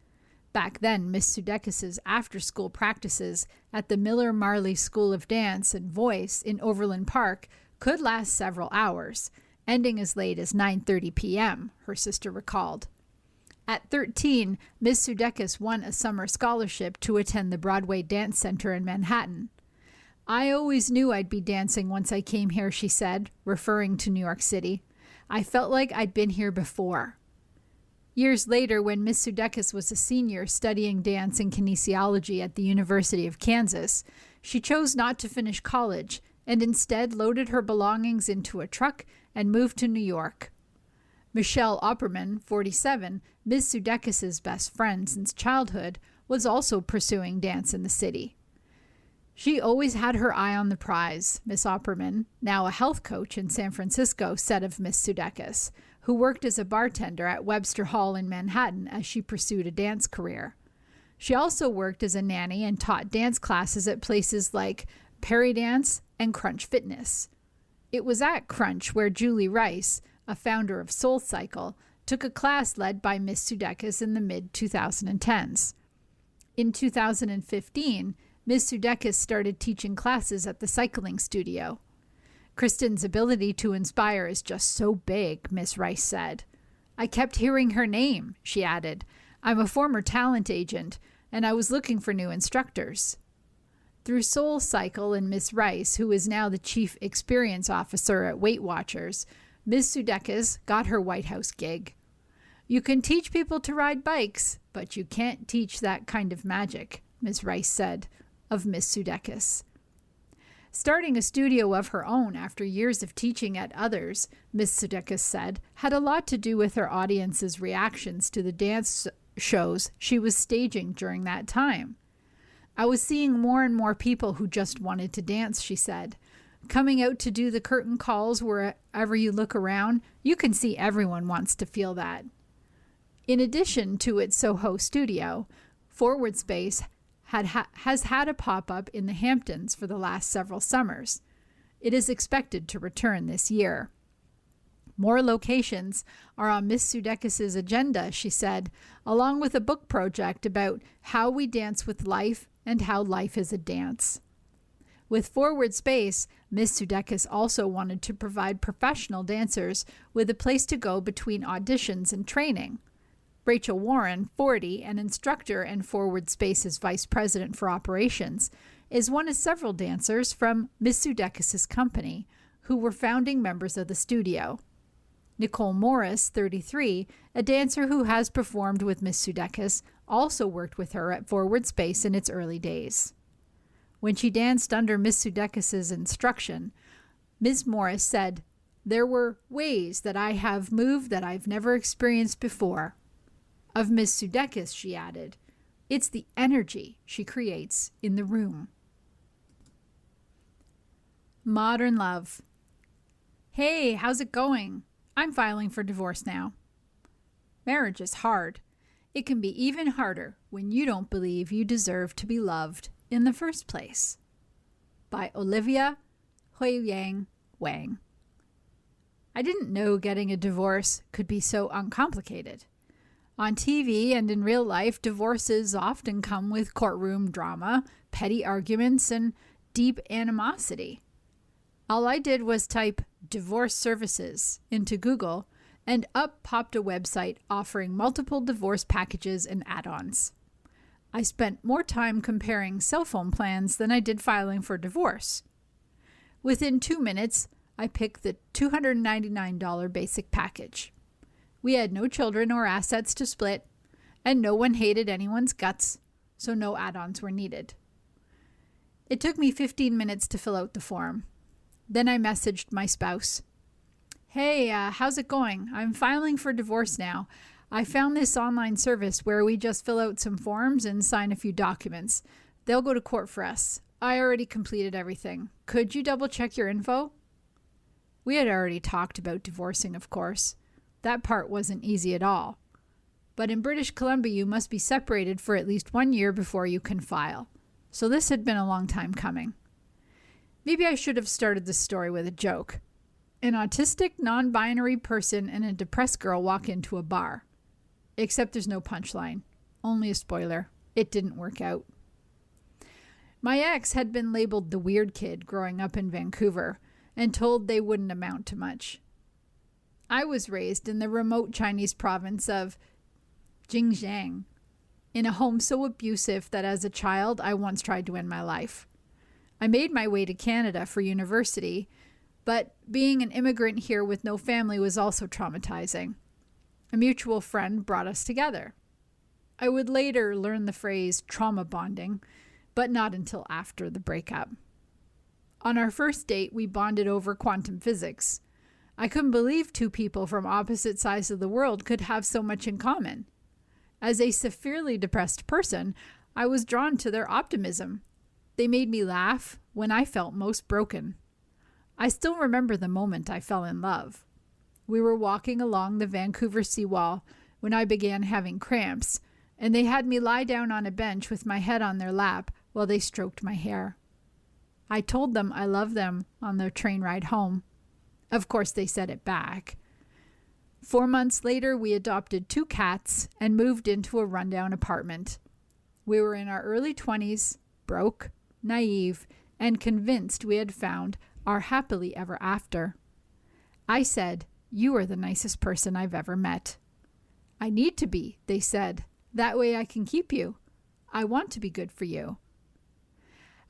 Back then, Ms. Sudeikis' after-school practices at the Miller Marley School of Dance and Voice in Overland Park could last several hours, ending as late as 9:30 p.m., her sister recalled. At 13, Ms. Sudeikis won a summer scholarship to attend the Broadway Dance Center in Manhattan. "I always knew I'd be dancing once I came here," she said, referring to New York City. "I felt like I'd been here before." Years later, when Ms. Sudeikis was a senior studying dance and kinesiology at the University of Kansas, she chose not to finish college and instead loaded her belongings into a truck and moved to New York. Michelle Opperman, 47, Ms. Sudeikis' best friend since childhood, was also pursuing dance in the city. She always had her eye on the prize, Miss Opperman, now a health coach in San Francisco, said of Miss Sudeikis, who worked as a bartender at Webster Hall in Manhattan as she pursued a dance career. She also worked as a nanny and taught dance classes at places like Perry Dance and Crunch Fitness. It was at Crunch where Julie Rice, a founder of SoulCycle, took a class led by Miss Sudeikis in the mid-2010s. In 2015, Ms. Sudeikis started teaching classes at the cycling studio. Kristen's ability to inspire is just so big, Ms. Rice said. I kept hearing her name, she added. I'm a former talent agent, and I was looking for new instructors. Through SoulCycle and Ms. Rice, who is now the Chief Experience Officer at Weight Watchers, Ms. Sudeikis got her White House gig. You can teach people to ride bikes, but you can't teach that kind of magic, Ms. Rice said of Ms. Sudeikis. Starting a studio of her own after years of teaching at others, Ms. Sudeikis said, had a lot to do with her audience's reactions to the dance shows she was staging during that time. I was seeing more and more people who just wanted to dance, she said. Coming out to do the curtain calls wherever you look around, you can see everyone wants to feel that. In addition to its Soho studio, Forward Space has had a pop-up in the Hamptons for the last several summers. It is expected to return this year. More locations are on Miss Sudeikis' agenda, she said, along with a book project about how we dance with life and how life is a dance. With Forward Space, Miss Sudeikis also wanted to provide professional dancers with a place to go between auditions and training. Rachel Warren, 40, an instructor and Forward Space's vice president for operations, is one of several dancers from Miss Sudeikis' company who were founding members of the studio. Nicole Morris, 33, a dancer who has performed with Miss Sudeikis, also worked with her at Forward Space in its early days. When she danced under Miss Sudeikis' instruction, Ms. Morris said, "There were ways that I have moved that I've never experienced before." Of Ms. Sudeikis, she added, "It's the energy she creates in the room." Modern love. Hey, how's it going? I'm filing for divorce now. Marriage is hard. It can be even harder when you don't believe you deserve to be loved in the first place. By Olivia Huiyang Wang. I didn't know getting a divorce could be so uncomplicated. On TV and in real life, divorces often come with courtroom drama, petty arguments, and deep animosity. All I did was type divorce services into Google, and up popped a website offering multiple divorce packages and add-ons. I spent more time comparing cell phone plans than I did filing for divorce. Within 2 minutes, I picked the $299 basic package. We had no children or assets to split, and no one hated anyone's guts, so no add-ons were needed. It took me 15 minutes to fill out the form. Then I messaged my spouse. Hey, how's it going? I'm filing for divorce now. I found this online service where we just fill out some forms and sign a few documents. They'll go to court for us. I already completed everything. Could you double check your info? We had already talked about divorcing, of course. That part wasn't easy at all. But in British Columbia, you must be separated for at least 1 year before you can file. So this had been a long time coming. Maybe I should have started this story with a joke. An autistic, non-binary person and a depressed girl walk into a bar. Except there's no punchline. Only a spoiler. It didn't work out. My ex had been labeled the weird kid growing up in Vancouver and told they wouldn't amount to much. I was raised in the remote Chinese province of Xinjiang, in a home so abusive that as a child I once tried to end my life. I made my way to Canada for university, but being an immigrant here with no family was also traumatizing. A mutual friend brought us together. I would later learn the phrase trauma bonding, but not until after the breakup. On our first date, we bonded over quantum physics. I couldn't believe two people from opposite sides of the world could have so much in common. As a severely depressed person, I was drawn to their optimism. They made me laugh when I felt most broken. I still remember the moment I fell in love. We were walking along the Vancouver seawall when I began having cramps, and they had me lie down on a bench with my head on their lap while they stroked my hair. I told them I loved them on their train ride home. Of course, they said it back. 4 months later, we adopted 2 cats and moved into a rundown apartment. We were in our early 20s, broke, naive, and convinced we had found our happily ever after. I said, "You are the nicest person I've ever met." "I need to be," they said. "That way I can keep you. I want to be good for you."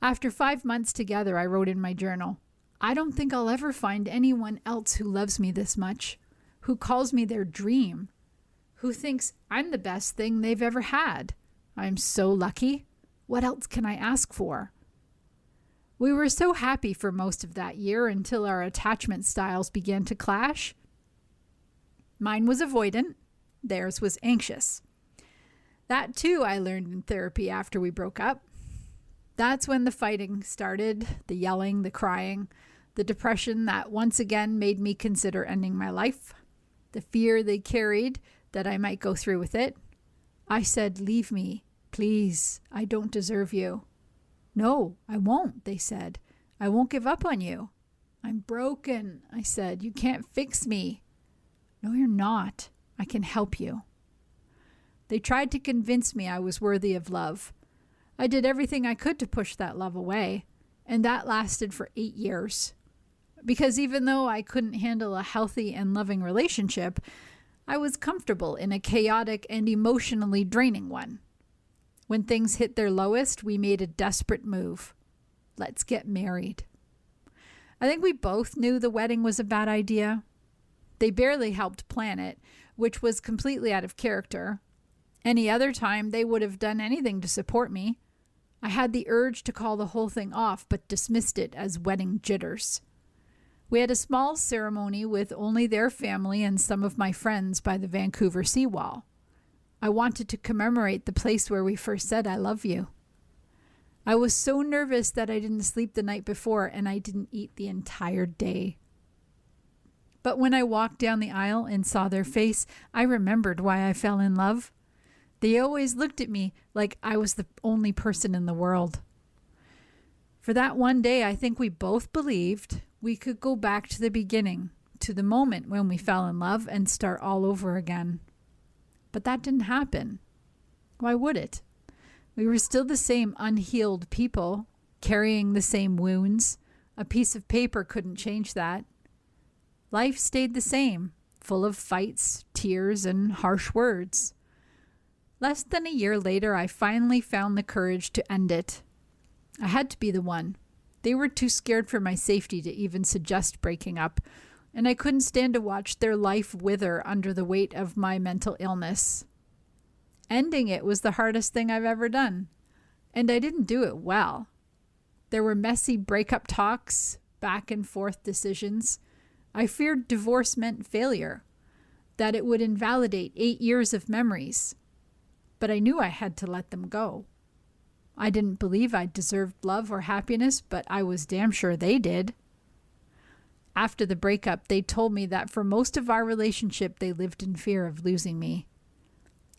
After 5 months together, I wrote in my journal, "I don't think I'll ever find anyone else who loves me this much, who calls me their dream, who thinks I'm the best thing they've ever had. I'm so lucky. What else can I ask for?" We were so happy for most of that year until our attachment styles began to clash. Mine was avoidant. Theirs was anxious. That too I learned in therapy after we broke up. That's when the fighting started, the yelling, the crying, the depression that once again made me consider ending my life, the fear they carried that I might go through with it. I said, "Leave me, please. I don't deserve you." "No, I won't," they said. "I won't give up on you." "I'm broken," I said. "You can't fix me." "No, you're not. I can help you." They tried to convince me I was worthy of love. I did everything I could to push that love away, and that lasted for 8 years. Because even though I couldn't handle a healthy and loving relationship, I was comfortable in a chaotic and emotionally draining one. When things hit their lowest, we made a desperate move. Let's get married. I think we both knew the wedding was a bad idea. They barely helped plan it, which was completely out of character. Any other time, they would have done anything to support me. I had the urge to call the whole thing off, but dismissed it as wedding jitters. We had a small ceremony with only their family and some of my friends by the Vancouver seawall. I wanted to commemorate the place where we first said, "I love you." I was so nervous that I didn't sleep the night before, and I didn't eat the entire day. But when I walked down the aisle and saw their face, I remembered why I fell in love. They always looked at me like I was the only person in the world. For that one day, I think we both believed we could go back to the beginning, to the moment when we fell in love and start all over again. But that didn't happen. Why would it? We were still the same unhealed people, carrying the same wounds. A piece of paper couldn't change that. Life stayed the same, full of fights, tears, and harsh words. Less than a year later, I finally found the courage to end it. I had to be the one. They were too scared for my safety to even suggest breaking up, and I couldn't stand to watch their life wither under the weight of my mental illness. Ending it was the hardest thing I've ever done, and I didn't do it well. There were messy breakup talks, back and forth decisions. I feared divorce meant failure, that it would invalidate 8 years of memories. But I knew I had to let them go. I didn't believe I deserved love or happiness, but I was damn sure they did. After the breakup, they told me that for most of our relationship, they lived in fear of losing me.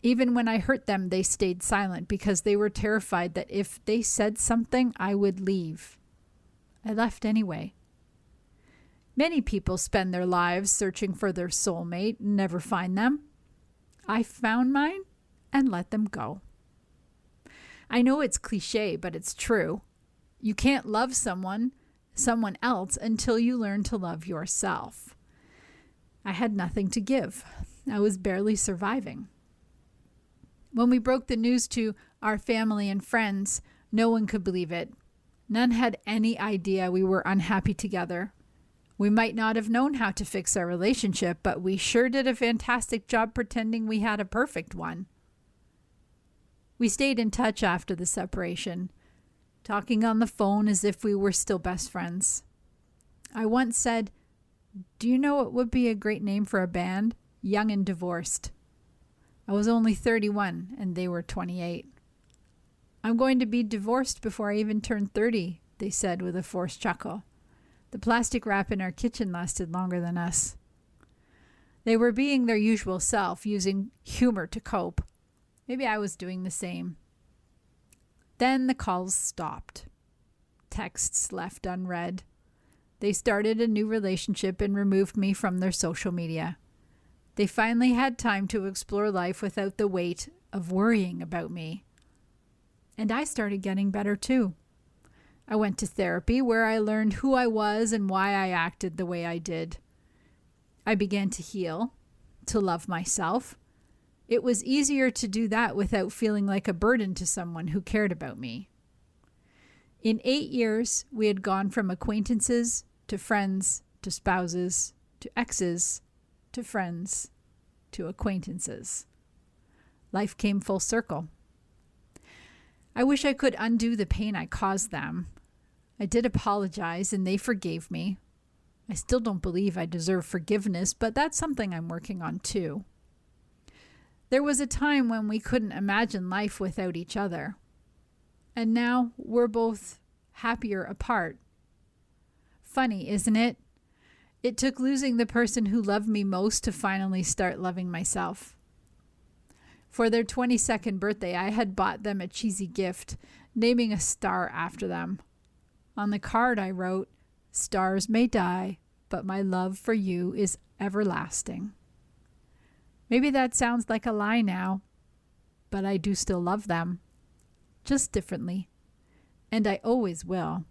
Even when I hurt them, they stayed silent because they were terrified that if they said something, I would leave. I left anyway. Many people spend their lives searching for their soulmate and never find them. I found mine and let them go. I know it's cliche, but it's true. You can't love someone else until you learn to love yourself. I had nothing to give. I was barely surviving. When we broke the news to our family and friends, no one could believe it. None had any idea we were unhappy together. We might not have known how to fix our relationship, but we sure did a fantastic job pretending we had a perfect one. We stayed in touch after the separation, talking on the phone as if we were still best friends. I once said, "Do you know what would be a great name for a band? Young and Divorced." I was only 31 and they were 28. I'm going to be divorced before I even turn 30, they said with a forced chuckle. The plastic wrap in our kitchen lasted longer than us. They were being their usual self, using humor to cope. Maybe I was doing the same. Then the calls stopped. Texts left unread. They started a new relationship and removed me from their social media. They finally had time to explore life without the weight of worrying about me. And I started getting better too. I went to therapy where I learned who I was and why I acted the way I did. I began to heal, to love myself. It was easier to do that without feeling like a burden to someone who cared about me. In 8 years, we had gone from acquaintances to friends to spouses to exes to friends to acquaintances. Life came full circle. I wish I could undo the pain I caused them. I did apologize and they forgave me. I still don't believe I deserve forgiveness, but that's something I'm working on too. There was a time when we couldn't imagine life without each other. And now we're both happier apart. Funny, isn't it? It took losing the person who loved me most to finally start loving myself. For their 22nd birthday, I had bought them a cheesy gift, naming a star after them. On the card I wrote, "Stars may die, but my love for you is everlasting." Maybe that sounds like a lie now, but I do still love them, just differently, and I always will.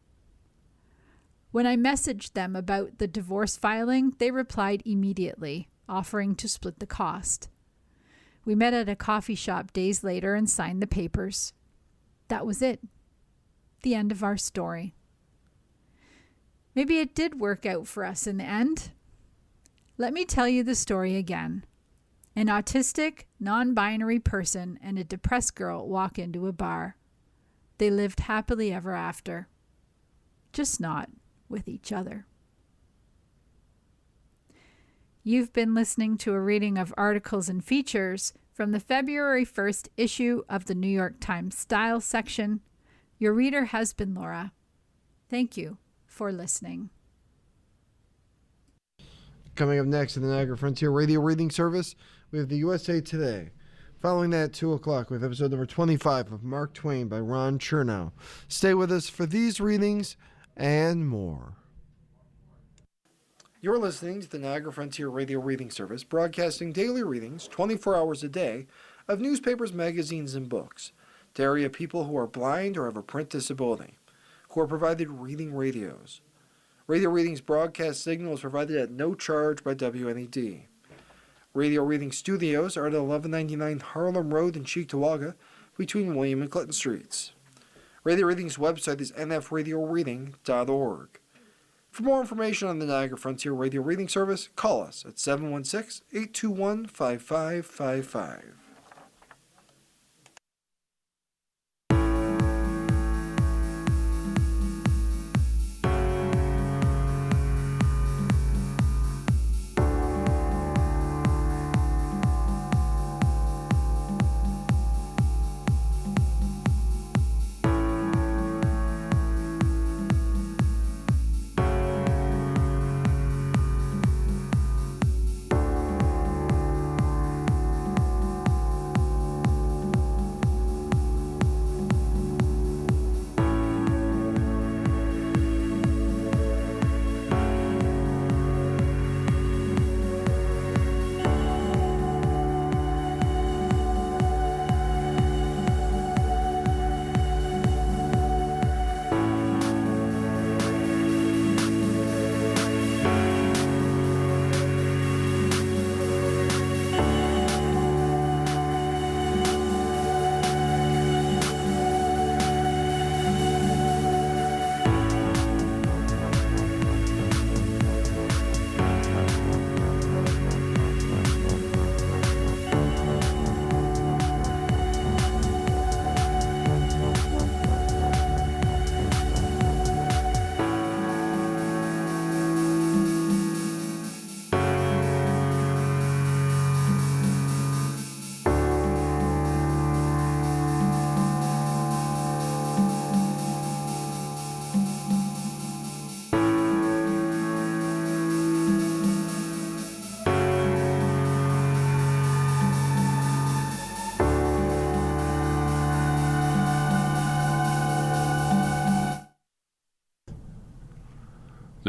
When I messaged them about the divorce filing, they replied immediately, offering to split the cost. We met at a coffee shop days later and signed the papers. That was it. The end of our story. Maybe it did work out for us in the end. Let me tell you the story again. An autistic, non-binary person and a depressed girl walk into a bar. They lived happily ever after. Just not with each other. You've been listening to a reading of articles and features from the February 1st issue of the New York Times Style section. Your reader has been Laura. Thank you for listening. Coming up next in the Niagara Frontier Radio Reading Service, we have the USA Today. Following that at 2 o'clock, we have episode number 25 of Mark Twain by Ron Chernow. Stay with us for these readings and more. You're listening to the Niagara Frontier Radio Reading Service, broadcasting daily readings 24 hours a day of newspapers, magazines, and books to area people who are blind or have a print disability, who are provided reading radios. Radio Readings broadcast signal is provided at no charge by WNED. Radio Reading Studios are at 1199 Harlem Road in Cheektowaga, between William and Clinton Streets. Radio Reading's website is nfradioreading.org. For more information on the Niagara Frontier Radio Reading Service, call us at 716-821-5555.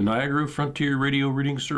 Niagara Frontier Radio Reading Service.